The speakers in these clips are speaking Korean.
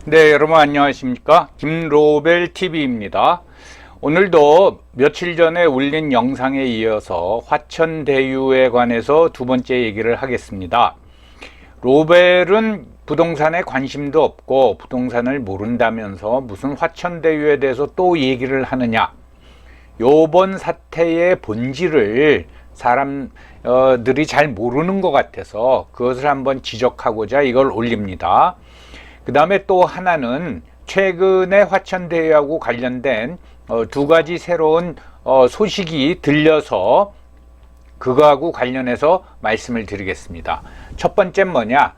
네, 여러분 안녕하십니까? 김로벨 TV입니다. 오늘도 며칠 전에 올린 영상에 이어서 화천대유에 관해서 두 번째 얘기를 하겠습니다. 로벨은 부동산에 관심도 없고 부동산을 모른다면서 무슨 화천대유에 대해서 또 얘기를 하느냐. 요번 사태의 본질을 사람들이 잘 모르는 것 같아서 그것을 한번 지적하고자 이걸 올립니다. 그 다음에 또 하나는 최근에 화천대유하고 관련된 두 가지 새로운 소식이 들려서 그거하고 관련해서 말씀을 드리겠습니다. 첫 번째 뭐냐,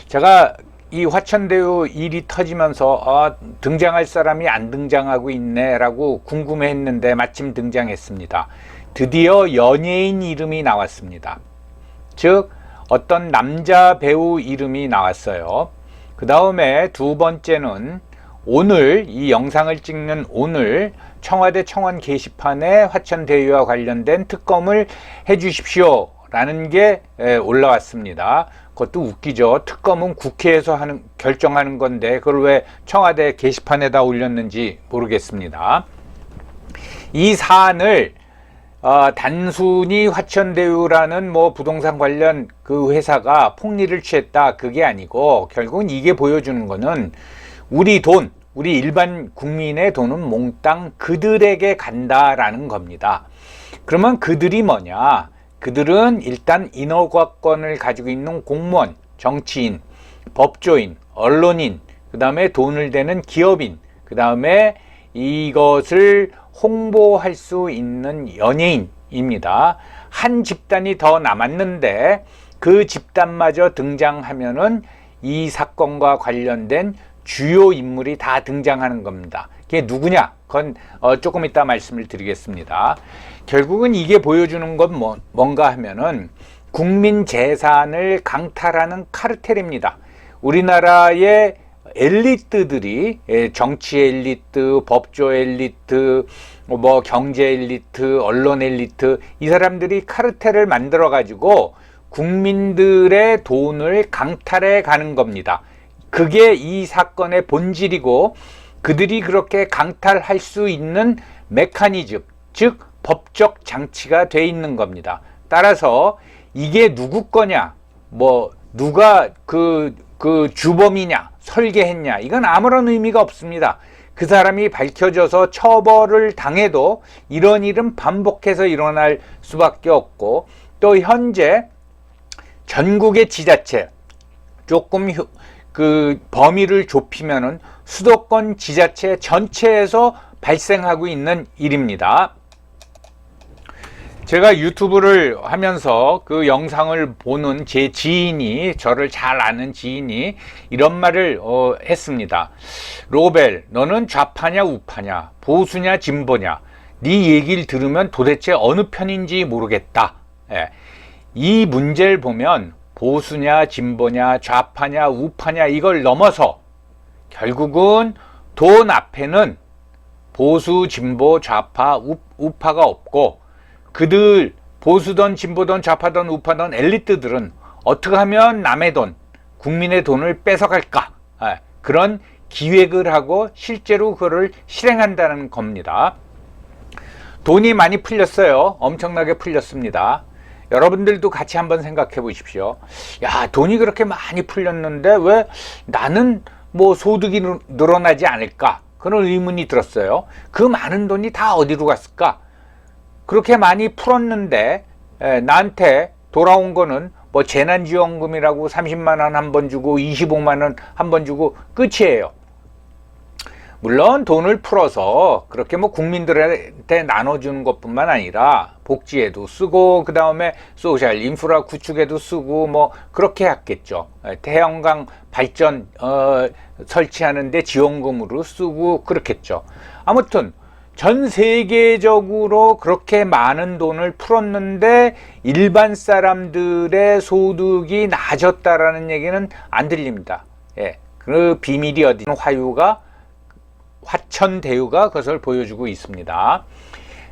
제가 이 화천대유 일이 터지면서 등장할 사람이 안 등장하고 있네 라고 궁금해 했는데 마침 등장했습니다. 드디어 연예인 이름이 나왔습니다. 즉 어떤 남자 배우 이름이 나왔어요. 그 다음에 두 번째는 오늘 이 영상을 찍는 오늘 청와대 청원 게시판에 화천대유와 관련된 특검을 해 주십시오 라는 게 올라왔습니다. 그것도 웃기죠. 특검은 국회에서 결정하는 건데 그걸 왜 청와대 게시판에다 올렸는지 모르겠습니다. 이 사안을 단순히 화천대유라는 부동산 관련 그 회사가 폭리를 취했다 그게 아니고 결국은 이게 보여주는 거는 우리 돈, 우리 일반 국민의 돈은 몽땅 그들에게 간다라는 겁니다. 그러면 그들이 뭐냐? 그들은 일단 인허가권을 가지고 있는 공무원, 정치인, 법조인, 언론인, 그 다음에 돈을 대는 기업인, 그 다음에 이것을 홍보할 수 있는 연예인입니다. 한 집단이 더 남았는데 그 집단마저 등장하면은 이 사건과 관련된 주요 인물이 다 등장하는 겁니다. 그게 누구냐? 그건 조금 이따 말씀을 드리겠습니다. 결국은 이게 보여주는 건 뭔가 하면은 국민 재산을 강탈하는 카르텔입니다. 우리나라의 엘리트들이, 정치 엘리트, 법조 엘리트, 경제 엘리트, 언론 엘리트, 이 사람들이 카르텔을 만들어 가지고 국민들의 돈을 강탈해 가는 겁니다. 그게 이 사건의 본질이고 그들이 그렇게 강탈할 수 있는 메커니즘, 즉 법적 장치가 돼 있는 겁니다. 따라서 이게 누구 거냐, 누가 그 주범이냐, 설계했냐, 이건 아무런 의미가 없습니다. 그 사람이 밝혀져서 처벌을 당해도 이런 일은 반복해서 일어날 수밖에 없고, 또 현재 전국의 지자체 조금 그 범위를 좁히면은 수도권 지자체 전체에서 발생하고 있는 일입니다. 제가 유튜브를 하면서 그 영상을 보는 제 지인이, 저를 잘 아는 지인이 이런 말을 했습니다. 로벨, 너는 좌파냐 우파냐, 보수냐 진보냐, 네 얘기를 들으면 도대체 어느 편인지 모르겠다. 이 문제를 보면 보수냐 진보냐 좌파냐 우파냐 이걸 넘어서 결국은 돈 앞에는 보수 진보 좌파 우파가 없고, 그들 보수든 진보든 좌파든 우파든 엘리트들은 어떻게 하면 남의 돈, 국민의 돈을 뺏어갈까, 그런 기획을 하고 실제로 그거를 실행한다는 겁니다. 돈이 많이 풀렸어요. 엄청나게 풀렸습니다. 여러분들도 같이 한번 생각해 보십시오. 야, 돈이 그렇게 많이 풀렸는데 왜 나는 소득이 늘어나지 않을까, 그런 의문이 들었어요. 그 많은 돈이 다 어디로 갔을까? 그렇게 많이 풀었는데 나한테 돌아온 거는 재난지원금이라고 30만 원 한 번 주고 25만 원 한 번 주고 끝이에요. 물론 돈을 풀어서 그렇게 국민들한테 나눠주는 것뿐만 아니라 복지에도 쓰고, 그 다음에 소셜 인프라 구축에도 쓰고 그렇게 했겠죠. 태양광 발전 설치하는데 지원금으로 쓰고 그렇겠죠. 아무튼 전 세계적으로 그렇게 많은 돈을 풀었는데 일반 사람들의 소득이 낮아졌다라는 얘기는 안 들립니다. 그 비밀이 어디 있는 화천대유가 그것을 보여주고 있습니다.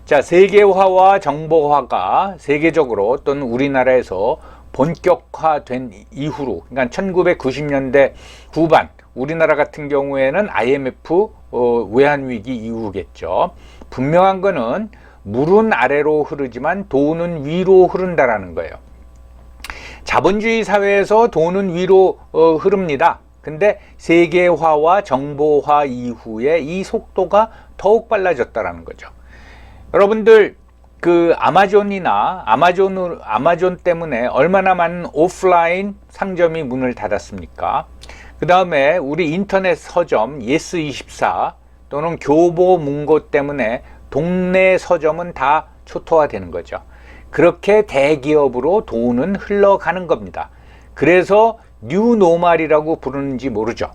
자, 세계화와 정보화가 세계적으로 또는 우리나라에서 본격화된 이후로, 그러니까 1990년대 후반 우리나라 같은 경우에는 IMF 외환위기 이후겠죠. 분명한 거는 물은 아래로 흐르지만 돈은 위로 흐른다라는 거예요. 자본주의 사회에서 돈은 위로 흐릅니다. 근데 세계화와 정보화 이후에 이 속도가 더욱 빨라졌다라는 거죠. 여러분들 그 아마존 때문에 얼마나 많은 오프라인 상점이 문을 닫았습니까? 그 다음에 우리 인터넷 서점 예스24 또는 교보문고 때문에 동네 서점은 다 초토화되는 거죠. 그렇게 대기업으로 돈은 흘러가는 겁니다. 그래서 뉴노멀이라고 부르는지 모르죠.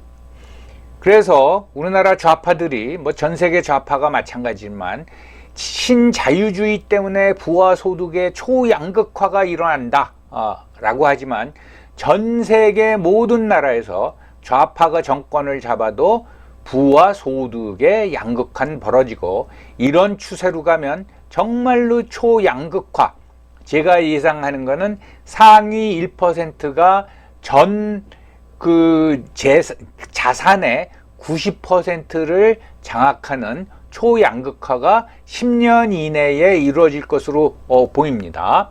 그래서 우리나라 좌파들이 뭐 전 세계 좌파가 마찬가지지만 신자유주의 때문에 부와 소득의 초양극화가 일어난다 라고 하지만 전 세계 모든 나라에서 좌파가 정권을 잡아도 부와 소득의 양극화는 벌어지고, 이런 추세로 가면 정말로 초양극화, 제가 예상하는 거는 상위 1%가 전 자산의 90%를 장악하는 초양극화가 10년 이내에 이루어질 것으로 보입니다.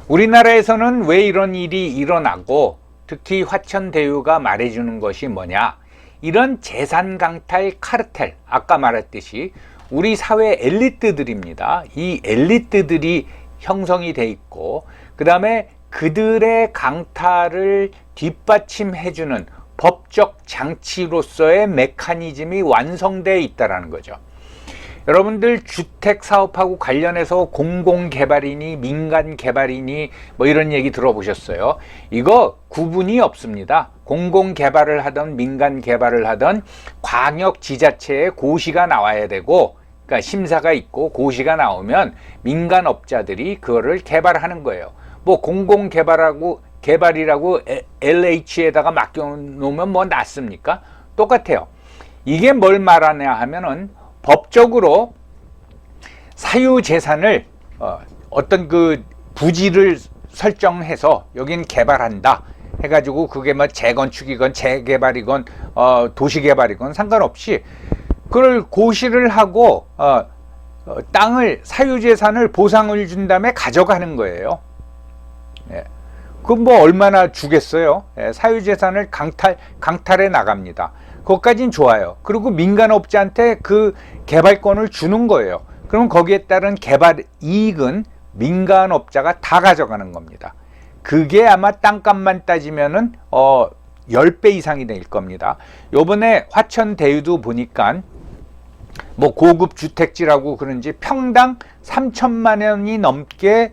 우리나라에서는 왜 이런 일이 일어나고, 특히 화천대유가 말해주는 것이 뭐냐, 이런 재산 강탈 카르텔, 아까 말했듯이 우리 사회 엘리트들입니다. 이 엘리트들이 형성이 돼 있고, 그 다음에 그들의 강탈을 뒷받침해주는 법적 장치로서의 메커니즘이 완성되어 있다는 거죠. 여러분들 주택 사업하고 관련해서 공공개발이니 민간개발이니 뭐 이런 얘기 들어보셨어요? 이거 구분이 없습니다. 공공개발을 하던 민간개발을 하던 광역지자체에 고시가 나와야 되고, 그러니까 심사가 있고 고시가 나오면 민간업자들이 그거를 개발하는 거예요. 뭐 개발이라고 LH에다가 맡겨놓으면 뭐 낫습니까? 똑같아요. 이게 뭘 말하냐 하면은 법적으로 사유재산을 어떤 그 부지를 설정해서 여긴 개발한다 해가지고, 그게 뭐 재건축이건 재개발이건 도시개발이건 상관없이 그걸 고시를 하고 땅을, 사유재산을 보상을 준 다음에 가져가는 거예요. 예. 그럼 뭐 얼마나 주겠어요? 예, 사유재산을 강탈해 나갑니다. 그것까진 좋아요. 그리고 민간업자한테 그 개발권을 주는 거예요. 그럼 거기에 따른 개발 이익은 민간업자가 다 가져가는 겁니다. 그게 아마 땅값만 따지면은 10배 이상이 될 겁니다. 요번에 화천대유도 보니까 뭐 고급 주택지라고 그런지 평당 3천만 원이 넘게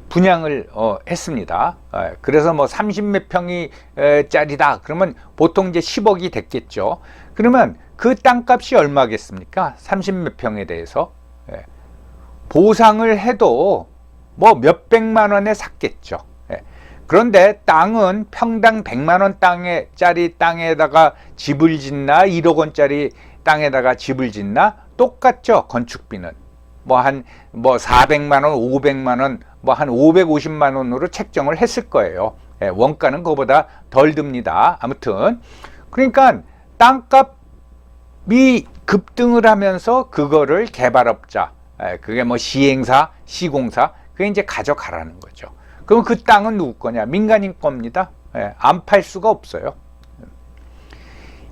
분양을 했습니다. 그래서 뭐 30몇 평이 짜리다 그러면 보통 이제 10억이 됐겠죠. 그러면 그 땅값이 얼마겠습니까? 30몇 평에 대해서 보상을 해도 뭐 몇백만 원에 샀겠죠. 그런데 땅은 평당 100만 원 짜리 땅에다가 집을 짓나 1억 원짜리 땅에다가 집을 짓나 똑같죠. 건축비는 뭐 400만 원, 500만 원, 뭐 한 550만 원으로 책정을 했을 거예요. 원가는 그거보다 덜 듭니다. 아무튼 그러니까 땅값이 급등을 하면서 그거를 개발업자, 그게 뭐 시행사, 시공사, 그게 이제 가져가라는 거죠. 그럼 그 땅은 누구 거냐? 민간인 겁니다. 안 팔 수가 없어요.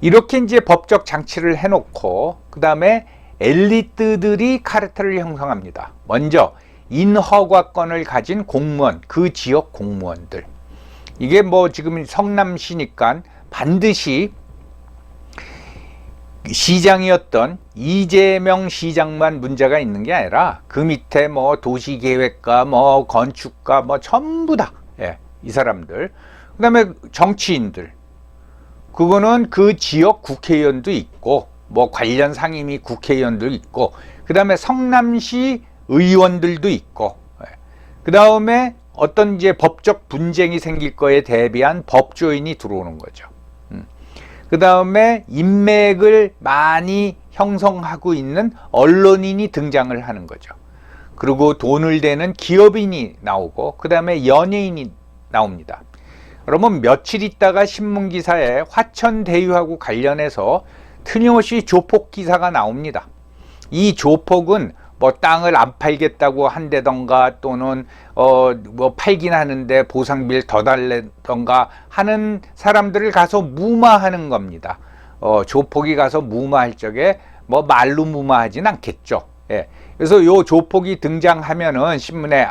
이렇게 이제 법적 장치를 해놓고, 그 다음에 엘리트들이 카르텔을 형성합니다. 먼저 인허가권을 가진 공무원, 그 지역 공무원들. 이게 뭐 지금 성남시니까 반드시 시장이었던 이재명 시장만 문제가 있는 게 아니라 그 밑에 뭐 도시계획과 뭐 건축가 뭐 전부 다, 이 사람들. 그 다음에 정치인들. 그거는 그 지역 국회의원도 있고 뭐 관련 상임위 국회의원도 있고, 그 다음에 성남시 의원들도 있고, 그 다음에 어떤 이제 법적 분쟁이 생길 거에 대비한 법조인이 들어오는 거죠. 그 다음에 인맥을 많이 형성하고 있는 언론인이 등장을 하는 거죠. 그리고 돈을 대는 기업인이 나오고, 그 다음에 연예인이 나옵니다. 그러면 며칠 있다가 신문기사에 화천대유하고 관련해서 틀림없이 조폭 기사가 나옵니다. 이 조폭은 뭐 땅을 안 팔겠다고 한다던가 또는 뭐 팔긴 하는데 보상비를 더 달래던가 하는 사람들을 가서 무마하는 겁니다. 조폭이 가서 무마할 적에 뭐 말로 무마하진 않겠죠. 예. 그래서 요 조폭이 등장하면은 신문에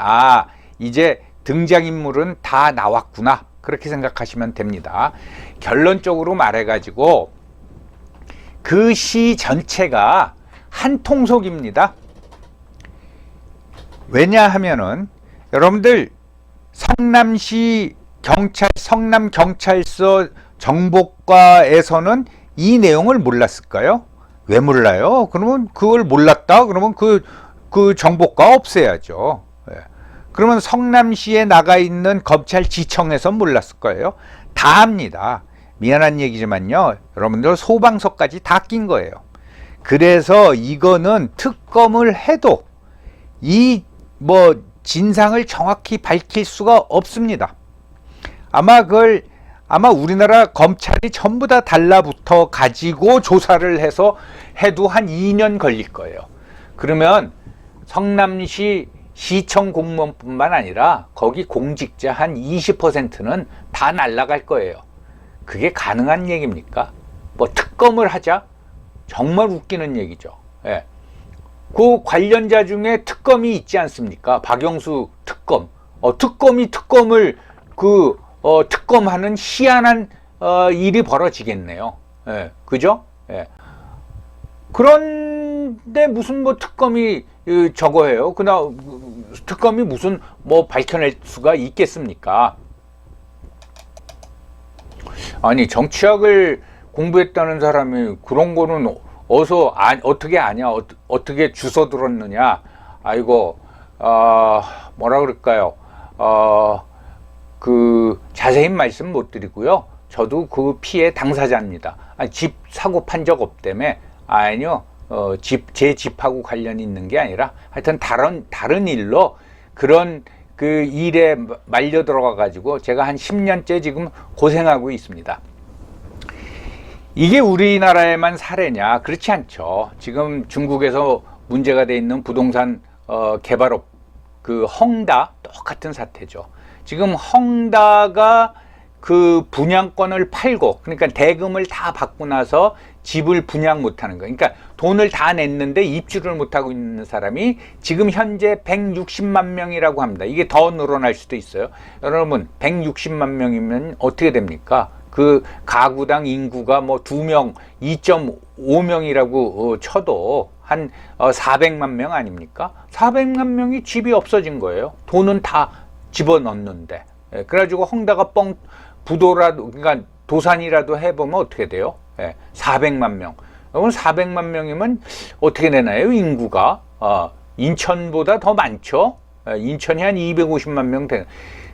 이제 등장인물은 다 나왔구나, 그렇게 생각하시면 됩니다. 결론적으로 말해가지고 그 시 전체가 한 통속입니다. 왜냐하면은 여러분들 성남시 성남경찰서 정보과에서는 이 내용을 몰랐을까요? 왜 몰라요? 그러면 그걸 몰랐다? 그러면 그 정보과 없애야죠. 그러면 성남시에 나가 있는 검찰지청에서 몰랐을 거예요. 다 합니다. 미안한 얘기지만요, 여러분들 소방서까지 다 낀 거예요. 그래서 이거는 특검을 해도 이 진상을 정확히 밝힐 수가 없습니다. 아마 우리나라 검찰이 전부 다 달라붙어 가지고 조사를 해서 해도 한 2년 걸릴 거예요. 그러면 성남시 시청 공무원뿐만 아니라 거기 공직자 한 20%는 다 날아갈 거예요. 그게 가능한 얘기입니까? 특검을 하자? 정말 웃기는 얘기죠. 예. 그 관련자 중에 특검이 있지 않습니까? 박영수 특검. 특검이 특검을 특검하는 희한한 일이 벌어지겠네요. 예. 그죠? 예. 그런데 무슨 특검이 저거 해요? 특검이 무슨 밝혀낼 수가 있겠습니까? 아니, 정치학을 공부했다는 사람이 그런 거는 어떻게 아냐? 어떻게 주워 들었느냐? 아이고, 뭐라 그럴까요? 자세히 말씀 못 드리고요. 저도 그 피해 당사자입니다. 집 사고 판 적 없다며. 아니요. 제 집하고 관련이 있는 게 아니라 하여튼 다른 일로 그런 그 일에 말려 들어가 가지고 제가 한 10년째 지금 고생하고 있습니다. 이게 우리나라에만 사례냐? 그렇지 않죠. 지금 중국에서 문제가 돼 있는 부동산 개발업 헝다 똑같은 사태죠. 지금 헝다가 그 분양권을 팔고, 그러니까 대금을 다 받고 나서 집을 분양 못하는 거예요. 그러니까 돈을 다 냈는데 입주를 못하고 있는 사람이 지금 현재 160만 명이라고 합니다. 이게 더 늘어날 수도 있어요. 여러분, 160만 명이면 어떻게 됩니까? 그 가구당 인구가 2명, 2.5명이라고 쳐도 한 400만 명 아닙니까? 400만 명이 집이 없어진 거예요. 돈은 다 집어넣는데. 그래가지고 헝다가 부도라도, 그러니까 도산이라도 해보면 어떻게 돼요? 400만 명. 그럼 400만 명이면 어떻게 되나요? 인구가 인천보다 더 많죠. 인천이 한 250만 명 되는.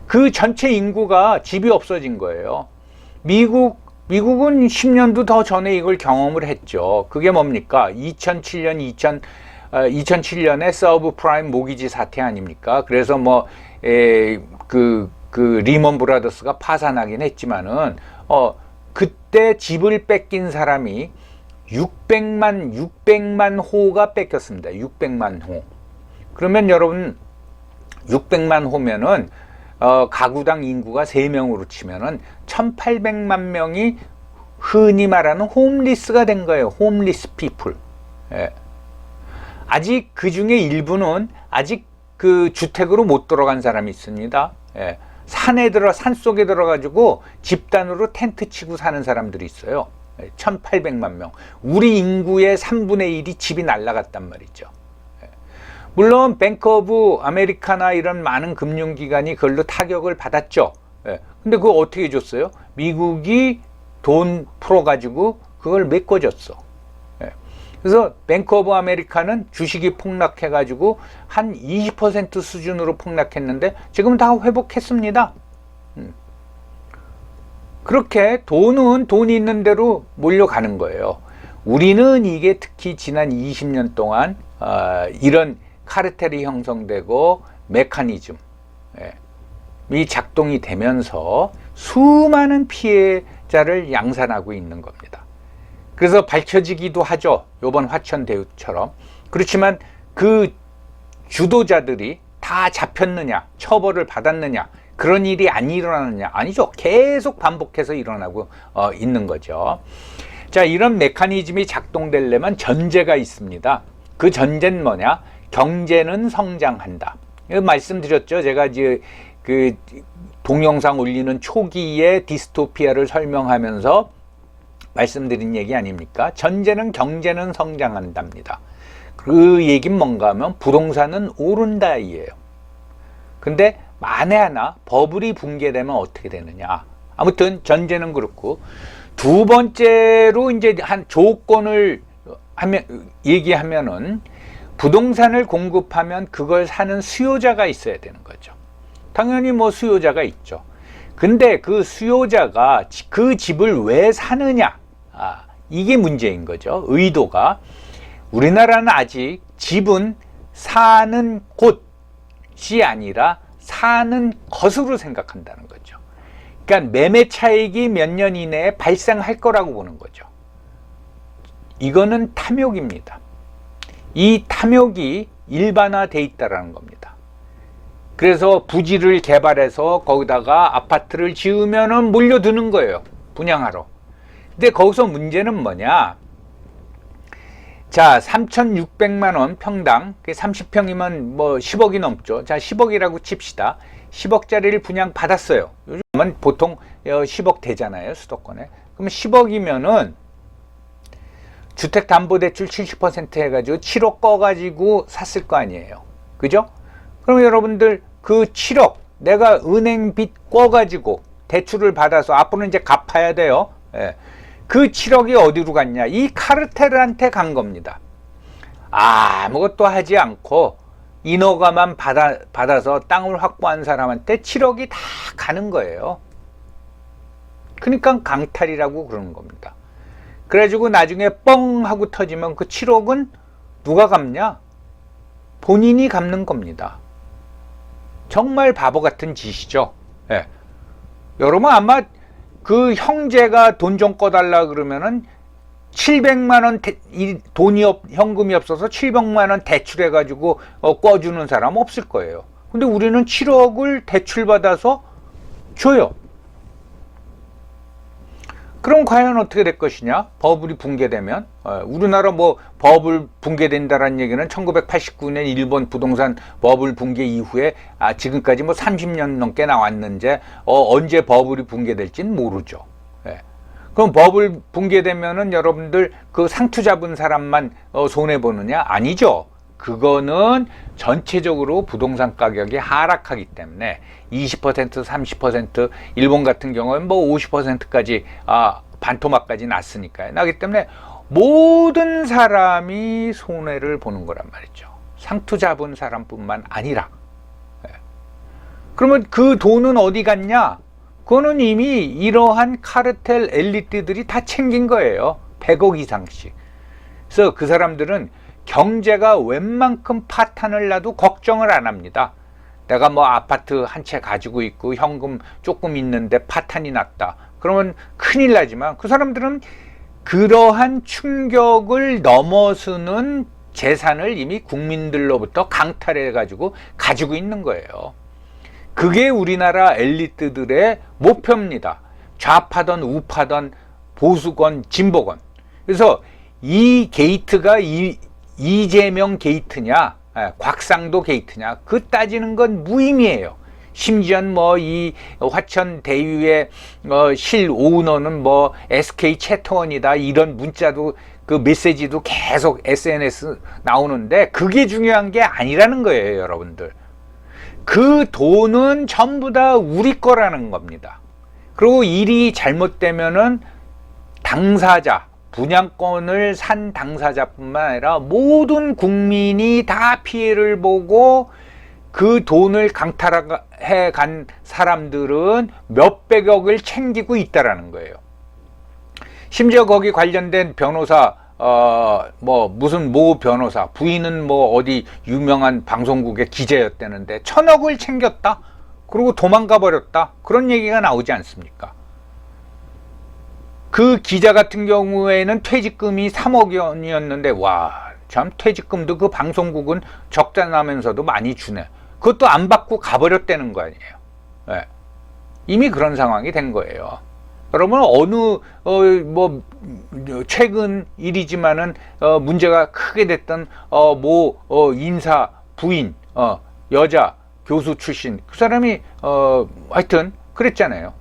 그 전체 인구가 집이 없어진 거예요. 미국은 10년도 더 전에 이걸 경험을 했죠. 그게 뭡니까? 2007년에 서브프라임 모기지 사태 아닙니까? 그래서 리먼 브라더스가 파산하긴 했지만은 그때 집을 뺏긴 사람이 600만 호가 뺏겼습니다. 600만 호. 그러면 여러분 600만 호면은 가구당 인구가 3명으로 치면은 1800만 명이 흔히 말하는 홈리스가 된 거예요. 홈리스 피플. 예. 아직 그 중에 일부는 아직 그 주택으로 못 들어간 사람이 있습니다. 예. 산속에 들어가지고 집단으로 텐트 치고 사는 사람들이 있어요. 1800만 명. 우리 인구의 3분의 1이 집이 날라갔단 말이죠. 물론 뱅크 오브 아메리카나 이런 많은 금융기관이 그걸로 타격을 받았죠. 근데 그거 어떻게 해줬어요? 미국이 돈 풀어가지고 그걸 메꿔줬어. 그래서 뱅크 오브 아메리카는 주식이 폭락해가지고 한 20% 수준으로 폭락했는데 지금 다 회복했습니다. 그렇게 돈이 있는 대로 몰려가는 거예요. 우리는 이게 특히 지난 20년 동안 이런 카르텔이 형성되고 메커니즘이 작동이 되면서 수많은 피해자를 양산하고 있는 겁니다. 그래서 밝혀지기도 하죠. 요번 화천대유처럼. 그렇지만 그 주도자들이 다 잡혔느냐, 처벌을 받았느냐, 그런 일이 안 일어나느냐? 아니죠. 계속 반복해서 일어나고 있는 거죠. 자, 이런 메커니즘이 작동되려면 전제가 있습니다. 그 전제는 뭐냐? 경제는 성장한다. 이거 말씀드렸죠. 제가 이제 그 동영상 올리는 초기에 디스토피아를 설명하면서 말씀드린 얘기 아닙니까? 전제는 경제는 성장한답니다. 그 얘기는 뭔가 하면 부동산은 오른다 이에요. 근데 만에 하나 버블이 붕괴되면 어떻게 되느냐. 아무튼 전제는 그렇고, 두 번째로 이제 한 조건을 얘기하면은 부동산을 공급하면 그걸 사는 수요자가 있어야 되는 거죠. 당연히 뭐 수요자가 있죠. 근데 그 수요자가 그 집을 왜 사느냐, 이게 문제인 거죠. 의도가. 우리나라는 아직 집은 사는 곳이 아니라 사는 것으로 생각한다는 거죠. 그러니까 매매 차익이 몇 년 이내에 발생할 거라고 보는 거죠. 이거는 탐욕입니다. 이 탐욕이 일반화돼 있다는 겁니다. 그래서 부지를 개발해서 거기다가 아파트를 지으면은 몰려드는 거예요. 분양하러. 근데 거기서 문제는 뭐냐? 자, 3,600만 원 평당, 30평이면 뭐 10억이 넘죠. 자, 10억이라고 칩시다. 10억짜리를 분양 받았어요. 요즘은 보통 10억 되잖아요, 수도권에. 그럼 10억이면은 주택담보대출 70% 해가지고 7억 꺼가지고 샀을 거 아니에요. 그죠? 그럼 여러분들 그 7억 내가 은행 빚 꺼가지고 대출을 받아서 앞으로 이제 갚아야 돼요. 예. 그 7억이 어디로 갔냐? 이 카르텔한테 간 겁니다. 아무것도 하지 않고 인허가만 받아서 땅을 확보한 사람한테 7억이 다 가는 거예요. 그러니까 강탈이라고 그러는 겁니다. 그래가지고 나중에 뻥 하고 터지면 그 7억은 누가 갚냐? 본인이 갚는 겁니다. 정말 바보 같은 짓이죠. 예. 여러분 아마 그 형제가 돈 좀 꺼달라 그러면은 700만 원 현금이 없어서 700만 원 대출해가지고 꿔주는 사람 없을 거예요. 근데 우리는 7억을 대출받아서 줘요. 그럼 과연 어떻게 될 것이냐? 버블이 붕괴되면. 우리나라 뭐 버블 붕괴된다라는 얘기는 1989년 일본 부동산 버블 붕괴 이후에 지금까지 뭐 30년 넘게 나왔는데 언제 버블이 붕괴될지는 모르죠. 그럼 버블 붕괴되면은 여러분들 그 상투 잡은 사람만 손해보느냐? 아니죠. 그거는 전체적으로 부동산 가격이 하락하기 때문에 20%, 30%, 일본 같은 경우는 뭐 50%까지 반토막까지 났으니까요. 나기 때문에 모든 사람이 손해를 보는 거란 말이죠. 상투 잡은 사람뿐만 아니라. 그러면 그 돈은 어디 갔냐? 그거는 이미 이러한 카르텔 엘리트들이 다 챙긴 거예요. 100억 이상씩. 그래서 그 사람들은 경제가 웬만큼 파탄을 나도 걱정을 안 합니다. 내가 뭐 아파트 한 채 가지고 있고 현금 조금 있는데 파탄이 났다. 그러면 큰일 나지만 그 사람들은 그러한 충격을 넘어서는 재산을 이미 국민들로부터 강탈해 가지고 있는 거예요. 그게 우리나라 엘리트들의 목표입니다. 좌파든 우파든 보수건 진보건. 그래서 이 게이트가 이재명 게이트냐, 곽상도 게이트냐, 그 따지는 건 무의미해요. 심지어 뭐 이 화천 대유의 실 오너는 뭐 SK 채터원이다 이런 문자도 그 메시지도 계속 SNS 나오는데 그게 중요한 게 아니라는 거예요, 여러분들. 그 돈은 전부 다 우리 거라는 겁니다. 그리고 일이 잘못되면은 당사자, 분양권을 산 당사자뿐만 아니라 모든 국민이 다 피해를 보고 그 돈을 강탈해 간 사람들은 몇백억을 챙기고 있다라는 거예요. 심지어 거기 관련된 변호사 뭐 무슨 모 변호사 부인은 뭐 어디 유명한 방송국의 기자였다는데 1,000억을 챙겼다. 그리고 도망가 버렸다. 그런 얘기가 나오지 않습니까? 그 기자 같은 경우에는 퇴직금이 3억 원이었는데 와, 참 퇴직금도 그 방송국은 적자 나면서도 많이 주네. 그것도 안 받고 가버렸다는 거 아니에요. 네. 이미 그런 상황이 된 거예요. 여러분 어느 뭐 최근 일이지만은 문제가 크게 됐던 모 인사 부인 여자 교수 출신 그 사람이 하여튼 그랬잖아요.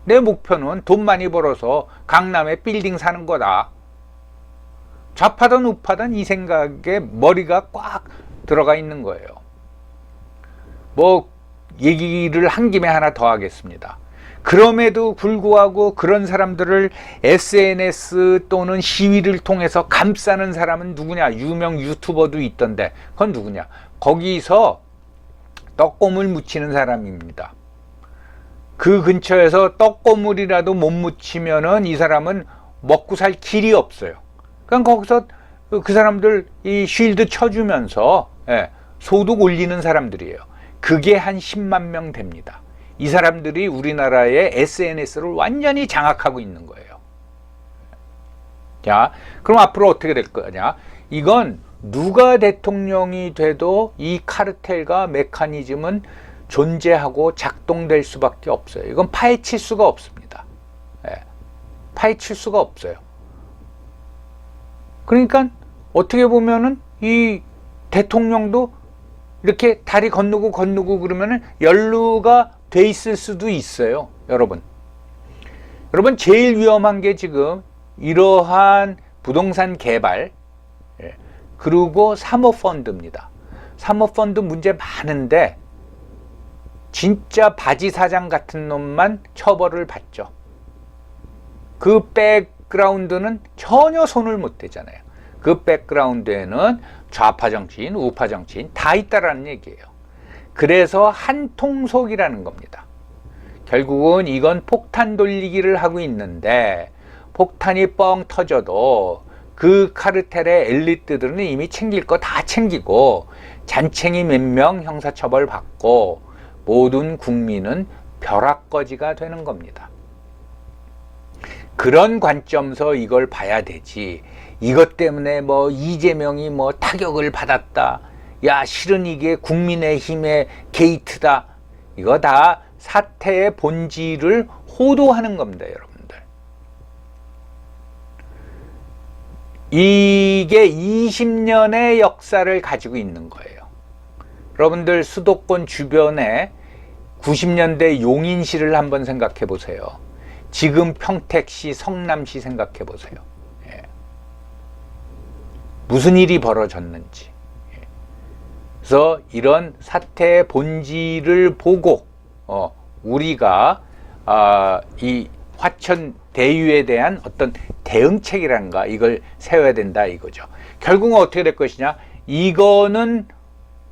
내 목표는 돈 많이 벌어서 강남에 빌딩 사는 거다. 좌파든 우파든 이 생각에 머리가 꽉 들어가 있는 거예요. 뭐 얘기를 한 김에 하나 더 하겠습니다. 그럼에도 불구하고 그런 사람들을 SNS 또는 시위를 통해서 감싸는 사람은 누구냐? 유명 유튜버도 있던데 그건 누구냐? 거기서 떡고물 묻히는 사람입니다. 그 근처에서 떡고물이라도 못 묻히면은 이 사람은 먹고 살 길이 없어요. 그러니까 거기서 그 사람들 이 쉴드 쳐주면서 소득 올리는 사람들이에요. 그게 한 10만 명 됩니다. 이 사람들이 우리나라의 SNS를 완전히 장악하고 있는 거예요. 자, 그럼 앞으로 어떻게 될 거냐? 이건 누가 대통령이 돼도 이 카르텔과 메커니즘은 존재하고 작동될 수밖에 없어요. 이건 파헤칠 수가 없습니다. 파헤칠 수가 없어요. 그러니까 어떻게 보면은 이 대통령도 이렇게 다리 건너고 그러면은 연루가 돼 있을 수도 있어요. 여러분 제일 위험한 게 지금 이러한 부동산 개발 그리고 사모펀드입니다. 사모펀드 문제 많은데 진짜 바지 사장 같은 놈만 처벌을 받죠. 그 백그라운드는 전혀 손을 못 대잖아요. 그 백그라운드에는 좌파 정치인, 우파 정치인 다 있다라는 얘기예요. 그래서 한통속이라는 겁니다. 결국은 이건 폭탄 돌리기를 하고 있는데 폭탄이 뻥 터져도 그 카르텔의 엘리트들은 이미 챙길 거 다 챙기고 잔챙이 몇 명 형사처벌 받고 모든 국민은 벼락거지가 되는 겁니다. 그런 관점에서 이걸 봐야 되지. 이것 때문에 뭐 이재명이 뭐 타격을 받았다. 야, 실은 이게 국민의힘의 게이트다. 이거 다 사태의 본질을 호도하는 겁니다, 여러분들. 이게 20년의 역사를 가지고 있는 거예요. 여러분들 수도권 주변에 90년대 용인시를 한번 생각해 보세요. 지금 평택시, 성남시 생각해 보세요. 무슨 일이 벌어졌는지. 그래서 이런 사태의 본질을 보고 우리가 이 화천 대유에 대한 어떤 대응책이란가 이걸 세워야 된다 이거죠. 결국은 어떻게 될 것이냐? 이거는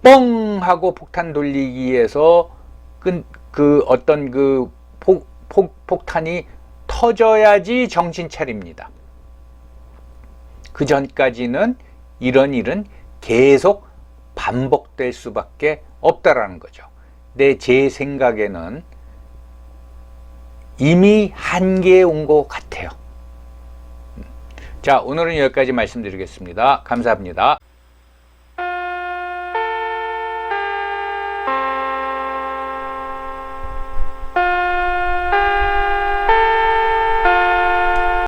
뻥 하고 폭탄 돌리기에서 그 어떤 그 폭탄이 터져야지 정신 차립니다. 그 전까지는 이런 일은 계속 반복될 수밖에 없다라는 거죠. 근데 제 생각에는 이미 한계에 온 것 같아요. 자, 오늘은 여기까지 말씀드리겠습니다. 감사합니다.